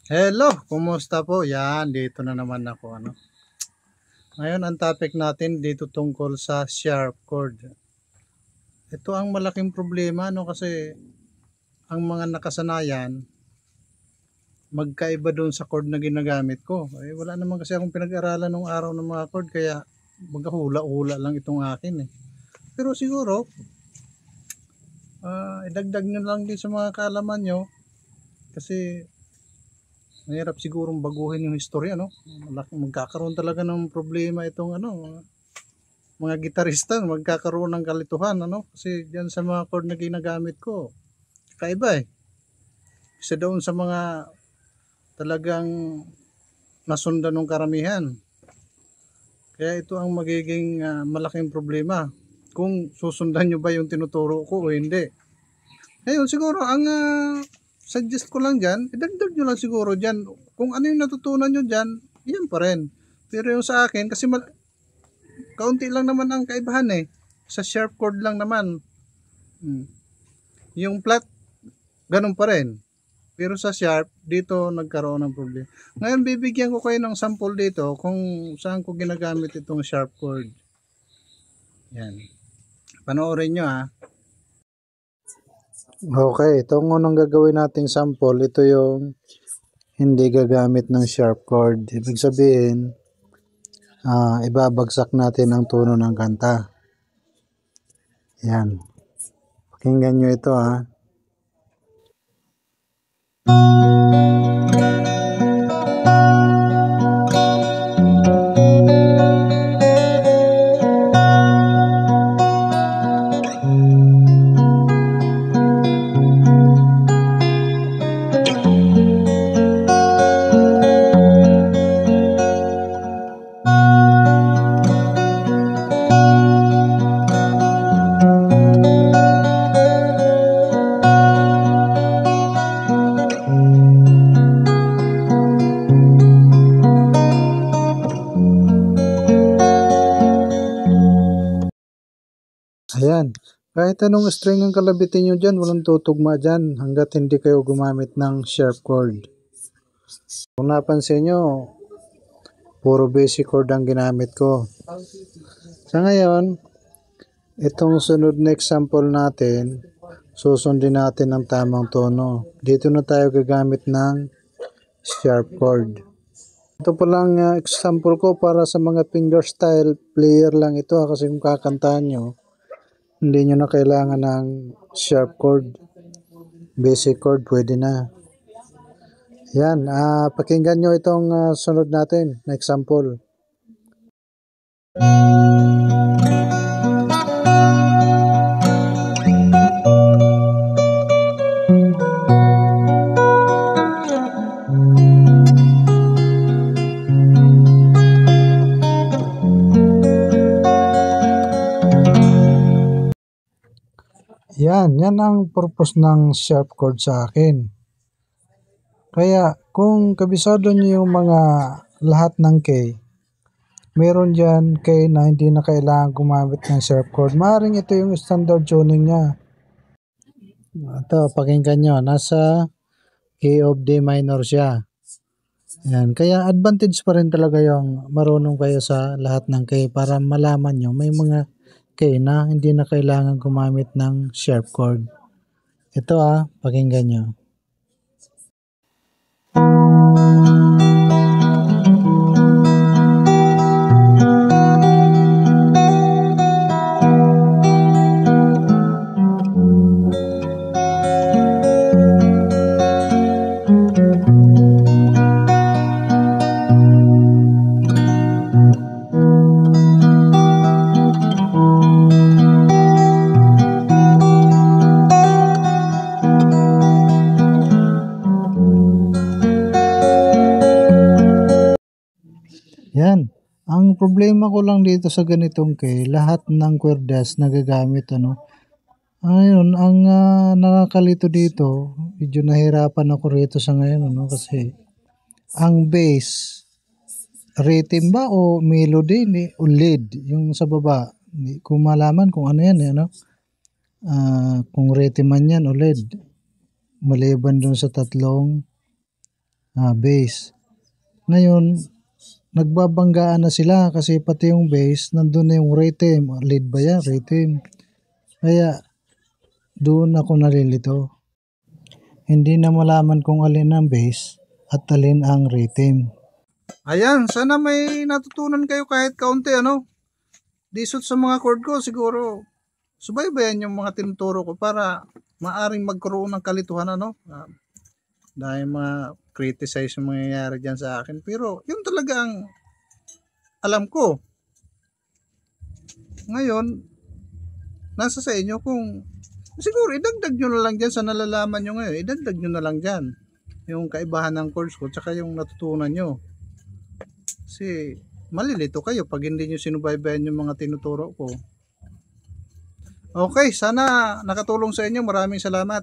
Hello, kumusta po? Yan, dito na naman ako. Ngayon, ang topic natin dito tungkol sa sharp chord. Ito ang malaking problema, kasi ang mga nakasanayan, magkaiba doon sa chord na ginagamit ko. Wala naman kasi akong pinag-aralan nung araw ng mga chord, kaya magkahula-hula lang itong akin. Pero siguro, idagdag nyo lang din sa mga kaalaman nyo, kasi mahirap sigurong baguhin yung history, magkakaroon talaga ng problema itong mga gitarista, magkakaroon ng kalituhan, kasi diyan sa mga chord na ginagamit ko, kaiba isa doon sa mga talagang nasundan ng karamihan. Kaya ito ang magiging malaking problema kung susundan nyo ba yung tinuturo ko o hindi. Ngayon siguro ang suggest ko lang dyan, idagdag nyo lang siguro dyan. Kung ano yung natutunan nyo dyan, yan pa rin. Pero yung sa akin, kasi kaunti lang naman ang kaibahan sa sharp chord lang naman. Yung flat, ganun pa rin. Pero sa sharp, dito nagkaroon ng problema. Ngayon, bibigyan ko kayo ng sample dito kung saan ko ginagamit itong sharp chord. Yan. Panoorin nyo Okay, itong unang gagawin nating sample, ito yung hindi gagamit ng sharp chord. Ibig sabihin, ibabagsak natin ang tono ng kanta. Yan. Pakinggan nyo ito Ayan. Kahit anong string ang kalabitin nyo dyan, walang tutugma dyan hanggat hindi kayo gumamit ng sharp chord. Kung napansin nyo, puro basic chord ang ginamit ko. Sa ngayon, itong sunod na example natin, susundin natin ang tamang tono. Dito na tayo gagamit ng sharp chord. Ito po lang example ko para sa mga fingerstyle player lang ito kasi kung kakantahan nyo, hindi nyo na kailangan ng sharp chord. Basic chord pwede na. Yan, pakinggan nyo itong sunod natin na example. Yan ang purpose ng sharp chord sa akin. Kaya kung kabisado nyo yung mga lahat ng K, meron dyan K na hindi na kailangan gumamit ng sharp chord. Maaaring ito yung standard tuning niya. Ito, pakinggan nyo, nasa K of D minor siya. Yan. Kaya advantage pa rin talaga yung marunong kayo sa lahat ng K para malaman nyo may mga K na hindi na kailangan gumamit ng sharp chord. Ito pakinggan nyo. Yan. Ang problema ko lang dito sa ganitong lahat ng kwerdas nagagamit Ayun, ang nakakalito dito, medyo nahirapan ako rito sa ngayon kasi ang bass rhythm ba o melody o lead yung sa baba. Hindi ko malaman kung ano yan kung rhythm man yan o lead. Maliban dun sa tatlong bass. Ngayon, nagbabanggaan na sila kasi pati yung bass, nandun na yung rhythm. Lead ba yan? Rhythm. Kaya, doon ako nalilito. Hindi na malaman kung alin ang bass at alin ang rhythm. Ayan, sana may natutunan kayo kahit kaunti, ano? Disot sa mga chord ko, siguro, subaybayan yung mga tinuturo ko para maaring magkaroon ng kalituhan, ano? Dahil criticize yung mangyayari dyan sa akin. Pero, yun talaga ang alam ko. Ngayon, nasa sa inyo kung siguro idagdag nyo na lang dyan sa nalalaman nyo ngayon. Idagdag nyo na lang dyan yung kaibahan ng chords ko tsaka yung natutunan nyo. Kasi malilito kayo pag hindi nyo sinubaybayan yung mga tinuturo ko. Okay, sana nakatulong sa inyo. Maraming salamat.